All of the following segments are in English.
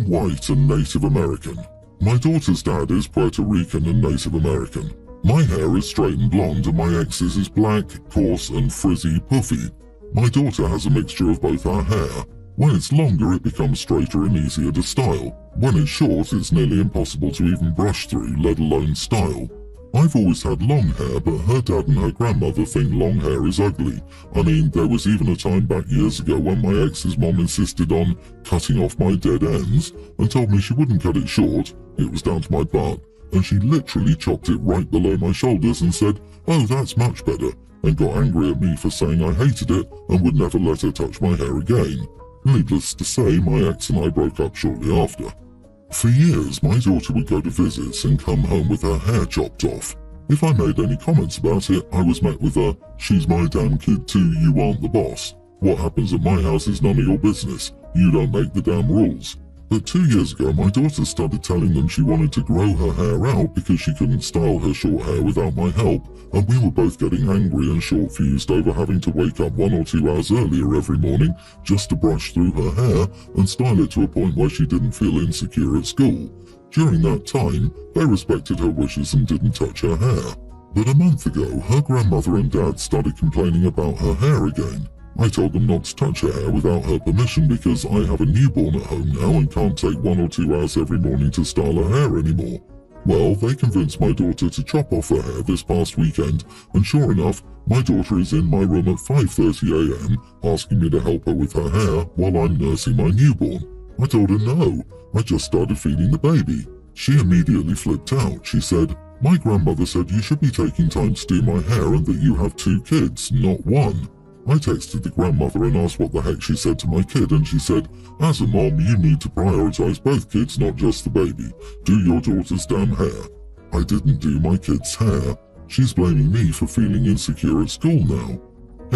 white and Native American. My daughter's dad is Puerto Rican and Native American. My hair is straight and blonde and my ex's is black, coarse and frizzy puffy. My daughter has a mixture of both our hair. When it's longer it becomes straighter and easier to style. When it's short it's nearly impossible to even brush through, let alone style. I've always had long hair, but her dad and her grandmother think long hair is ugly. I mean, there was even a time back years ago when my ex's mom insisted on cutting off my dead ends and told me she wouldn't cut it short, it was down to my butt, and she literally chopped it right below my shoulders and said, "Oh, that's much better," and got angry at me for saying I hated it and would never let her touch my hair again. Needless to say, my ex and I broke up shortly after. For years, my daughter would go to visits and come home with her hair chopped off. If I made any comments about it, I was met with a, "She's my damn kid too, you aren't the boss. What happens at my house is none of your business. You don't make the damn rules." But 2 years ago, my daughter started telling them she wanted to grow her hair out because she couldn't style her short hair without my help, and we were both getting angry and short-fused over having to wake up 1 or 2 hours earlier every morning just to brush through her hair and style it to a point where she didn't feel insecure at school. During that time, they respected her wishes and didn't touch her hair. But a month ago, her grandmother and dad started complaining about her hair again. I told them not to touch her hair without her permission because I have a newborn at home now and can't take 1 or 2 hours every morning to style her hair anymore. Well, they convinced my daughter to chop off her hair this past weekend, and sure enough, my daughter is in my room at 5:30 a.m. asking me to help her with her hair while I'm nursing my newborn. I told her no, I just started feeding the baby. She immediately flipped out. She said, "My grandmother said you should be taking time to do my hair and that you have 2 kids, not 1. I texted the grandmother and asked what the heck she said to my kid, and she said, "As a mom, you need to prioritize both kids, not just the baby. Do your daughter's damn hair." I didn't do my kid's hair. She's blaming me for feeling insecure at school now.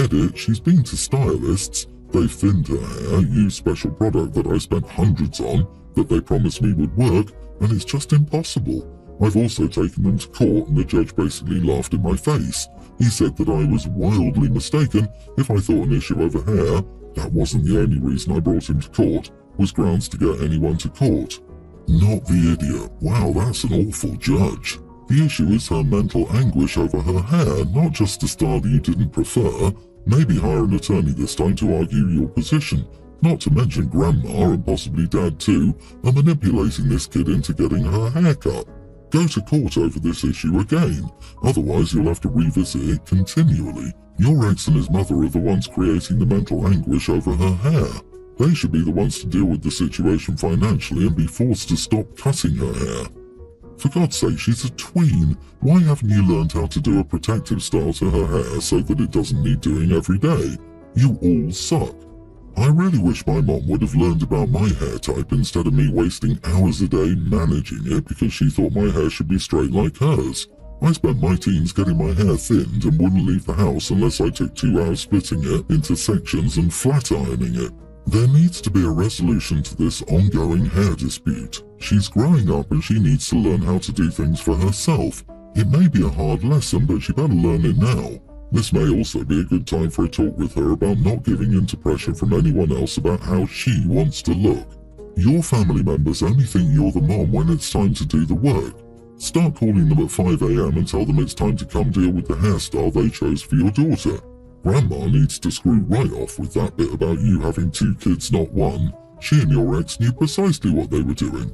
Edit, she's been to stylists. They've thinned her hair, used special product that I spent hundreds on, that they promised me would work, and it's just impossible. I've also taken them to court and the judge basically laughed in my face. He said that I was wildly mistaken if I thought an issue over hair, that wasn't the only reason I brought him to court, was grounds to get anyone to court. Not the idiot. Wow, that's an awful judge. The issue is her mental anguish over her hair, not just a style that you didn't prefer. Maybe hire an attorney this time to argue your position. Not to mention grandma and possibly dad too are manipulating this kid into getting her hair cut. Go to court over this issue again, otherwise you'll have to revisit it continually. Your ex and his mother are the ones creating the mental anguish over her hair. They should be the ones to deal with the situation financially and be forced to stop cutting her hair. For God's sake, she's a tween. Why haven't you learned how to do a protective style to her hair so that it doesn't need doing every day? You all suck. I really wish my mom would have learned about my hair type instead of me wasting hours a day managing it because she thought my hair should be straight like hers. I spent my teens getting my hair thinned and wouldn't leave the house unless I took 2 hours splitting it into sections and flat ironing it. There needs to be a resolution to this ongoing hair dispute. She's growing up and she needs to learn how to do things for herself. It may be a hard lesson, but she better learn it now. This may also be a good time for a talk with her about not giving in to pressure from anyone else about how she wants to look. Your family members only think you're the mom when it's time to do the work. Start calling them at 5 a.m. and tell them it's time to come deal with the hairstyle they chose for your daughter. Grandma needs to screw right off with that bit about you having 2 kids, not 1. She and your ex knew precisely what they were doing.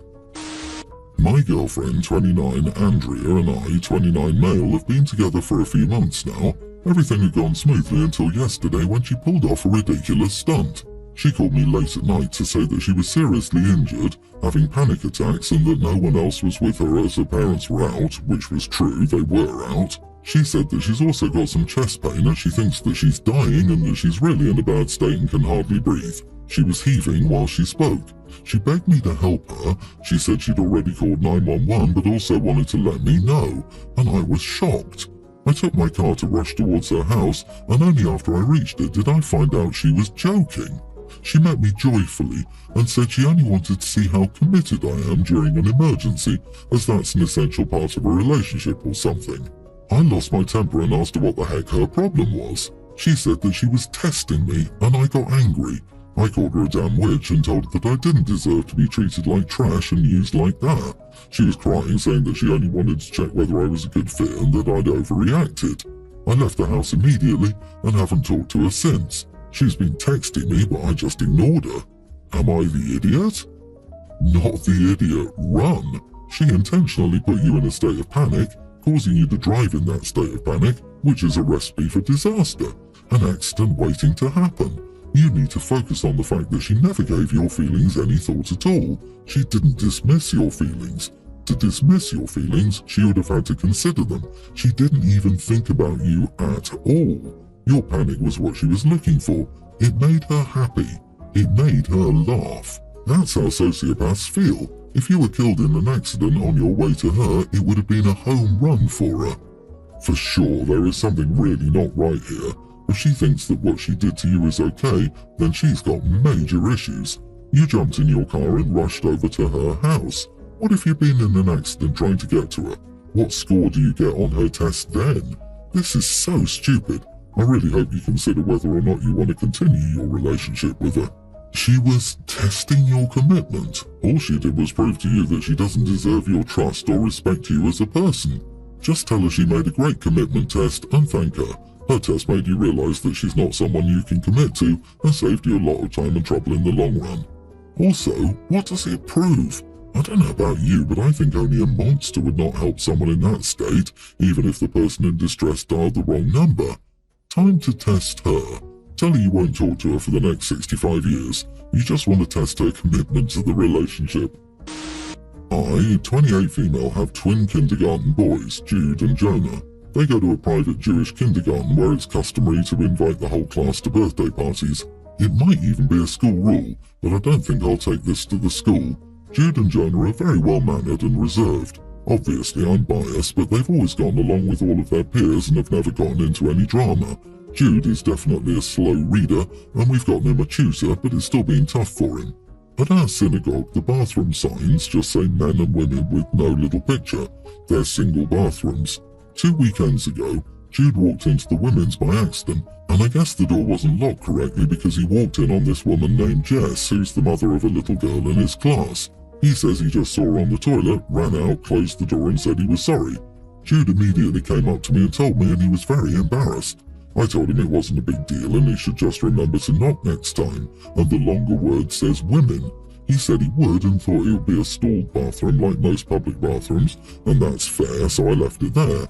My girlfriend, 29, Andrea, and I, 29 male, have been together for a few months now. Everything had gone smoothly until yesterday when she pulled off a ridiculous stunt. She called me late at night to say that she was seriously injured, having panic attacks, and that no one else was with her as her parents were out, which was true, they were out. She said that she's also got some chest pain and she thinks that she's dying and that she's really in a bad state and can hardly breathe. She was heaving while she spoke. She begged me to help her. She said she'd already called 911 but also wanted to let me know, and I was shocked. I took my car to rush towards her house, and only after I reached it did I find out she was joking. She met me joyfully and said she only wanted to see how committed I am during an emergency, as that's an essential part of a relationship or something. I lost my temper and asked her what the heck her problem was. She said that she was testing me, and I got angry. I called her a damn witch and told her that I didn't deserve to be treated like trash and used like that. She was crying, saying that she only wanted to check whether I was a good fit and that I'd overreacted. I left the house immediately and haven't talked to her since. She's been texting me, but I just ignored her. Am I the idiot? Not the idiot. Run. She intentionally put you in a state of panic, causing you to drive in that state of panic, which is a recipe for disaster, an accident waiting to happen. You need to focus on the fact that she never gave your feelings any thought at all. She didn't dismiss your feelings. To dismiss your feelings, she would have had to consider them. She didn't even think about you at all. Your panic was what she was looking for. It made her happy. It made her laugh. That's how sociopaths feel. If you were killed in an accident on your way to her, it would have been a home run for her. For sure, there is something really not right here. If she thinks that what she did to you is okay, then she's got major issues. You jumped in your car and rushed over to her house. What if you'd been in an accident trying to get to her? What score do you get on her test then? This is so stupid. I really hope you consider whether or not you want to continue your relationship with her. She was testing your commitment. All she did was prove to you that she doesn't deserve your trust or respect you as a person. Just tell her she made a great commitment test and thank her. Her test made you realize that she's not someone you can commit to and saved you a lot of time and trouble in the long run. Also, what does it prove? I don't know about you, but I think only a monster would not help someone in that state, even if the person in distress dialed the wrong number. Time to test her. Tell her you won't talk to her for the next 65 years. You just want to test her commitment to the relationship. I, 28 female, have twin kindergarten boys, Jude and Jonah. They go to a private Jewish kindergarten where it's customary to invite the whole class to birthday parties. It might even be a school rule, but I don't think I'll take this to the school. Jude and Jonah are very well-mannered and reserved. Obviously, I'm biased, but they've always gotten along with all of their peers and have never gotten into any drama. Jude is definitely a slow reader, and we've gotten him a tutor, but it's still been tough for him. At our synagogue, the bathroom signs just say men and women with no little picture. They're single bathrooms. 2 weekends ago, Jude walked into the women's by accident, and I guess the door wasn't locked correctly because he walked in on this woman named Jess, who's the mother of a little girl in his class. He says he just saw her on the toilet, ran out, closed the door and said he was sorry. Jude immediately came up to me and told me, and he was very embarrassed. I told him it wasn't a big deal and he should just remember to knock next time, and the longer word says women. He said he would and thought it would be a stalled bathroom like most public bathrooms, and that's fair, so I left it there.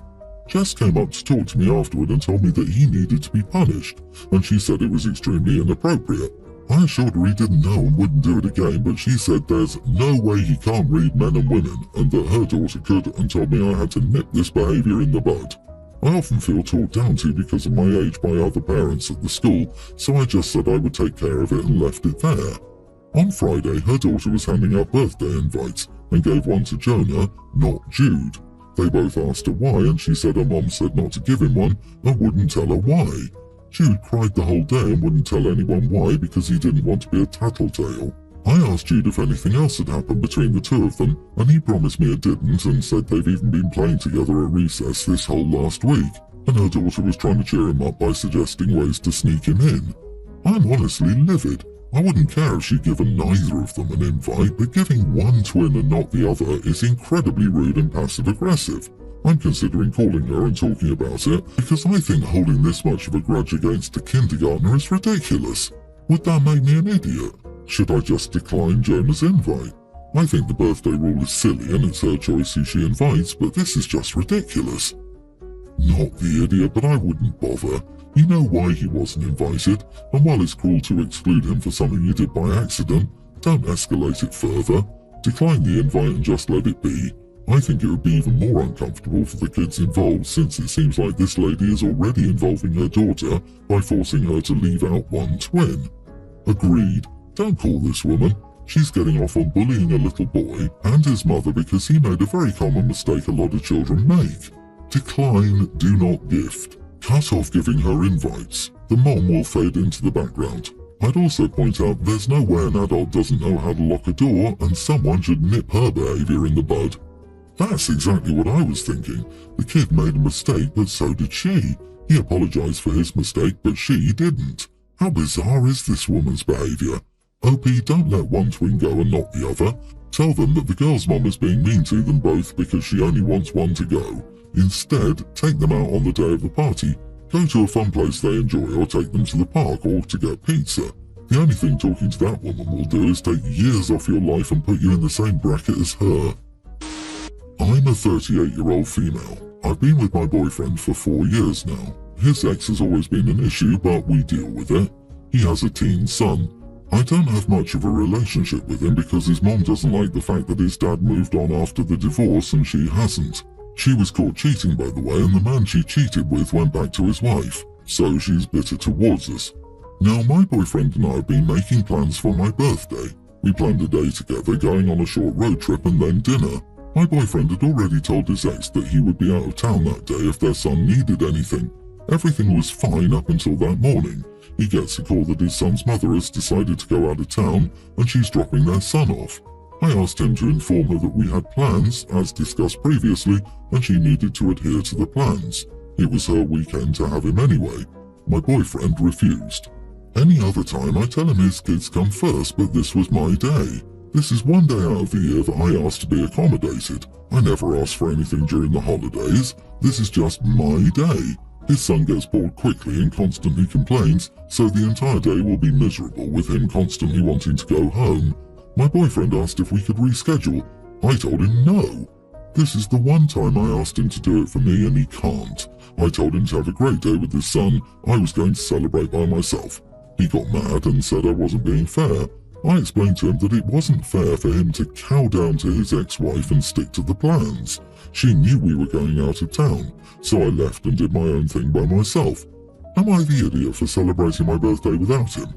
Jess came up to talk to me afterward and told me that he needed to be punished, and she said it was extremely inappropriate. I assured her he didn't know and wouldn't do it again, but she said there's no way he can't read men and women, and that her daughter could, and told me I had to nip this behaviour in the bud. I often feel talked down to because of my age by other parents at the school, so I just said I would take care of it and left it there. On Friday, her daughter was handing out birthday invites and gave one to Jonah, not Jude. They both asked her why, and she said her mom said not to give him one and wouldn't tell her why. Jude cried the whole day and wouldn't tell anyone why because he didn't want to be a tattletale. I asked Jude if anything else had happened between the two of them, and he promised me it didn't and said they've even been playing together at recess this whole last week, and her daughter was trying to cheer him up by suggesting ways to sneak him in. I'm honestly livid. I wouldn't care if she'd given neither of them an invite, but giving one twin and not the other is incredibly rude and passive-aggressive. I'm considering calling her and talking about it because I think holding this much of a grudge against a kindergartner is ridiculous. Would that make me an idiot? Should I just decline Jonah's invite? I think the birthday rule is silly and it's her choice who she invites, but this is just ridiculous. Not the idiot, but I wouldn't bother. You know why he wasn't invited, and while it's cruel to exclude him for something you did by accident, don't escalate it further. Decline the invite and just let it be. I think it would be even more uncomfortable for the kids involved, since it seems like this lady is already involving her daughter by forcing her to leave out one twin. Agreed. Don't call this woman. She's getting off on bullying a little boy and his mother because he made a very common mistake a lot of children make. Decline, do not gift. Cut off giving her invites. The mom will fade into the background. I'd also point out there's no way an adult doesn't know how to lock a door, and someone should nip her behaviour in the bud. That's exactly what I was thinking. The kid made a mistake, but so did she. He apologised for his mistake, but she didn't. How bizarre is this woman's behaviour? OP, don't let one twin go and not the other. Tell them that the girl's mom is being mean to them both because she only wants one to go. Instead, take them out on the day of the party. Go to a fun place they enjoy or take them to the park or to get pizza. The only thing talking to that woman will do is take years off your life and put you in the same bracket as her. I'm a 38-year-old female. I've been with my boyfriend for 4 years now. His ex has always been an issue, but we deal with it. He has a teen son. I don't have much of a relationship with him because his mom doesn't like the fact that his dad moved on after the divorce and she hasn't. She was caught cheating, by the way, and the man she cheated with went back to his wife, so she's bitter towards us. Now, my boyfriend and I have been making plans for my birthday. We planned a day together, going on a short road trip and then dinner. My boyfriend had already told his ex that he would be out of town that day if their son needed anything. Everything was fine up until that morning. He gets a call that his son's mother has decided to go out of town and she's dropping their son off. I asked him to inform her that we had plans, as discussed previously, and she needed to adhere to the plans. It was her weekend to have him anyway. My boyfriend refused. Any other time I tell him his kids come first, but this was my day. This is one day out of the year that I asked to be accommodated. I never asked for anything during the holidays. This is just my day. His son gets bored quickly and constantly complains, so the entire day will be miserable with him constantly wanting to go home. My boyfriend asked if we could reschedule. I told him no. This is the one time I asked him to do it for me and he can't. I told him to have a great day with his son. I was going to celebrate by myself. He got mad and said I wasn't being fair. I explained to him that it wasn't fair for him to cow down to his ex-wife and stick to the plans. She knew we were going out of town, so I left and did my own thing by myself. Am I the idiot for celebrating my birthday without him?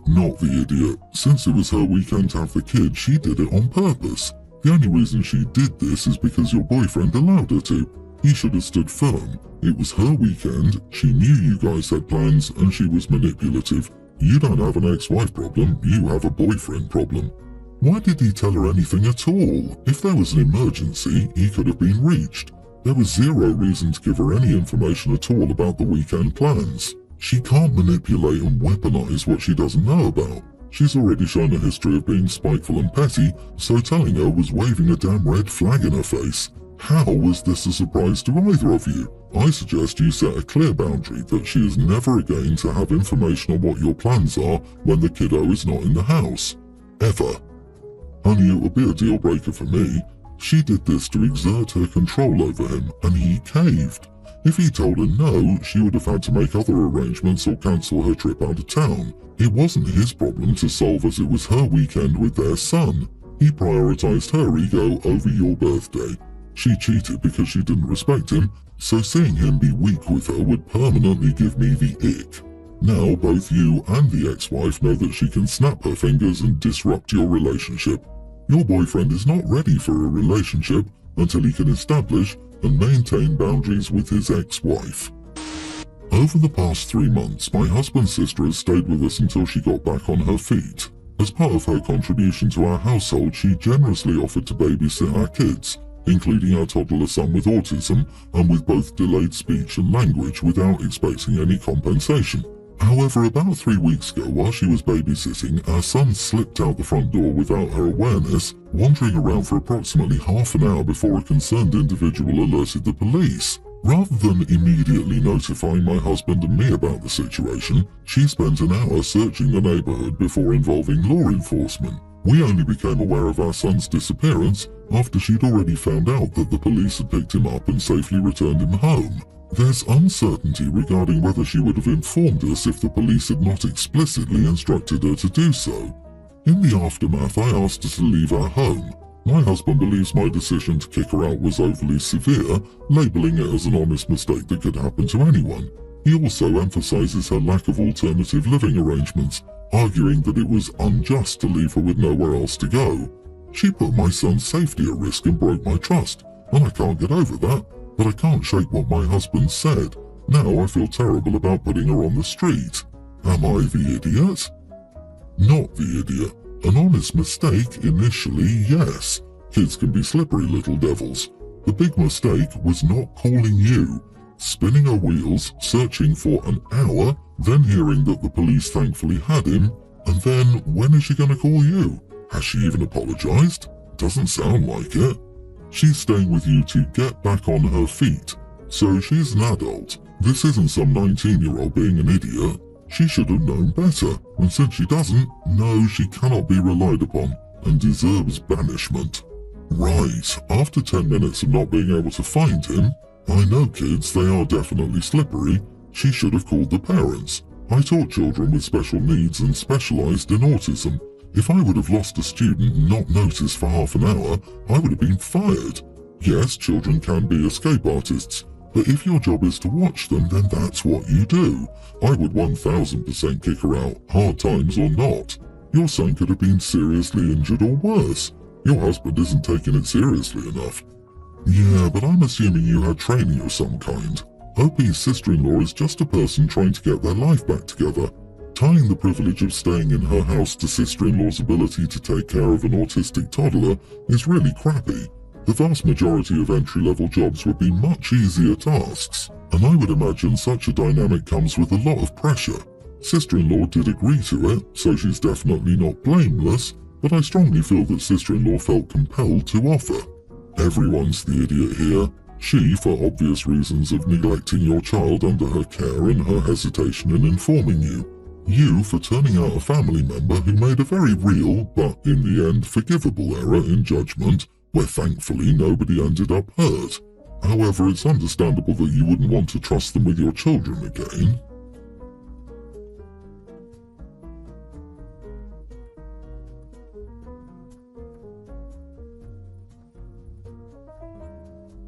Not the idiot. Since it was her weekend to have the kid, she did it on purpose. The only reason she did this is because your boyfriend allowed her to. He should have stood firm. It was her weekend, she knew you guys had plans, and she was manipulative. You don't have an ex-wife problem, you have a boyfriend problem. Why did he tell her anything at all? If there was an emergency, he could have been reached. There was zero reason to give her any information at all about the weekend plans. She can't manipulate and weaponize what she doesn't know about. She's already shown a history of being spiteful and petty, so telling her was waving a damn red flag in her face. How was this a surprise to either of you? I suggest you set a clear boundary that she is never again to have information on what your plans are when the kiddo is not in the house. Ever. Honey, it would be a deal breaker for me. She did this to exert her control over him, and he caved. If he told her no, she would have had to make other arrangements or cancel her trip out of town. It wasn't his problem to solve as it was her weekend with their son. He prioritized her ego over your birthday. She cheated because she didn't respect him, so seeing him be weak with her would permanently give me the ick. Now both you and the ex-wife know that she can snap her fingers and disrupt your relationship. Your boyfriend is not ready for a relationship until he can establish and maintain boundaries with his ex-wife. Over the past 3 months, my husband's sister has stayed with us until she got back on her feet. As part of her contribution to our household, she generously offered to babysit our kids, including our toddler son with autism and with both delayed speech and language, without expecting any compensation. However, about 3 weeks ago, while she was babysitting, our son slipped out the front door without her awareness, wandering around for approximately half an hour before a concerned individual alerted the police. Rather than immediately notifying my husband and me about the situation, she spent an hour searching the neighborhood before involving law enforcement. We only became aware of our son's disappearance after she'd already found out that the police had picked him up and safely returned him home. There's uncertainty regarding whether she would have informed us if the police had not explicitly instructed her to do so. In the aftermath, I asked her to leave our home. My husband believes my decision to kick her out was overly severe, labeling it as an honest mistake that could happen to anyone. He also emphasizes her lack of alternative living arrangements, arguing that it was unjust to leave her with nowhere else to go. She put my son's safety at risk and broke my trust, and I can't get over that. But I can't shake what my husband said. Now I feel terrible about putting her on the street. Am I the idiot? Not the idiot. An honest mistake initially, yes. Kids can be slippery little devils. The big mistake was not calling you. spinning her wheels, searching for an hour, then hearing that the police thankfully had him, and then when is she going to call you? Has she even apologized? Doesn't sound like it. She's staying with you to get back on her feet. So she's an adult. This isn't some 19-year-old being an idiot. She should have known better, and since she doesn't, no, she cannot be relied upon and deserves banishment. Right, after 10 minutes of not being able to find him, I know kids, they are definitely slippery. She should have called the parents. I taught children with special needs and specialized in autism. If I would have lost a student and not noticed for half an hour, I would have been fired. Yes, children can be escape artists, but if your job is to watch them, then that's what you do. I would 1000% kick her out, hard times or not. Your son could have been seriously injured or worse. Your husband isn't taking it seriously enough. Yeah, but I'm assuming you had training of some kind. OP's sister-in-law is just a person trying to get their life back together. Tying the privilege of staying in her house to sister-in-law's ability to take care of an autistic toddler is really crappy. The vast majority of entry-level jobs would be much easier tasks, and I would imagine such a dynamic comes with a lot of pressure. Sister-in-law did agree to it, so she's definitely not blameless, but I strongly feel that sister-in-law felt compelled to offer. Everyone's the idiot here. She, for obvious reasons of neglecting your child under her care and her hesitation in informing you. You for turning out a family member who made a very real, but in the end forgivable error in judgment, where thankfully nobody ended up hurt. However, it's understandable that you wouldn't want to trust them with your children again.